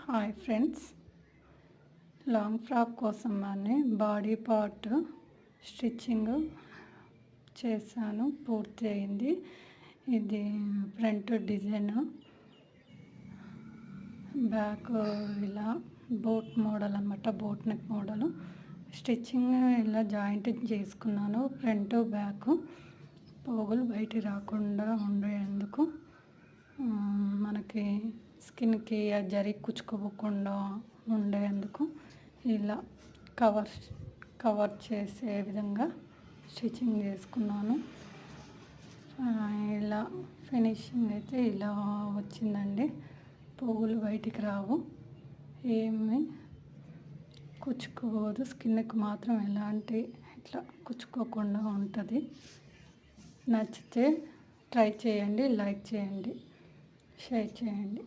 Hi friends, long frock కోసం అని body part stitching చేశాను, పూర్తి అయింది. ఇది ఫ్రంట్ డిజైన్, బ్యాక్ ఇలా బోట్ మోడల్ అన్నమాట, బోట్ నెక్ మోడల్. స్టిచ్చింగ్ ఇలా జాయింట్ చేసుకున్నాను. ఫ్రంట్ బ్యాక్ పోగులు బయట రాకుండా ఉండేందుకు, మనకి స్కిన్కి జరి కుచ్చుకోకుండా ఉండేందుకు ఇలా కవర్ చేసే విధంగా స్టిచ్చింగ్ చేసుకున్నాను. ఇలా ఫినిషింగ్ అయితే ఇలా వచ్చిందండి. పోగులు బయటికి రావు, ఏమి కుచ్చుకోదు, స్కిన్కి మాత్రం ఎలాంటి ఇట్లా కుచ్చుకోకుండా ఉంటుంది. నచ్చితే ట్రై చేయండి, లైక్ చేయండి, షేర్ చేయండి.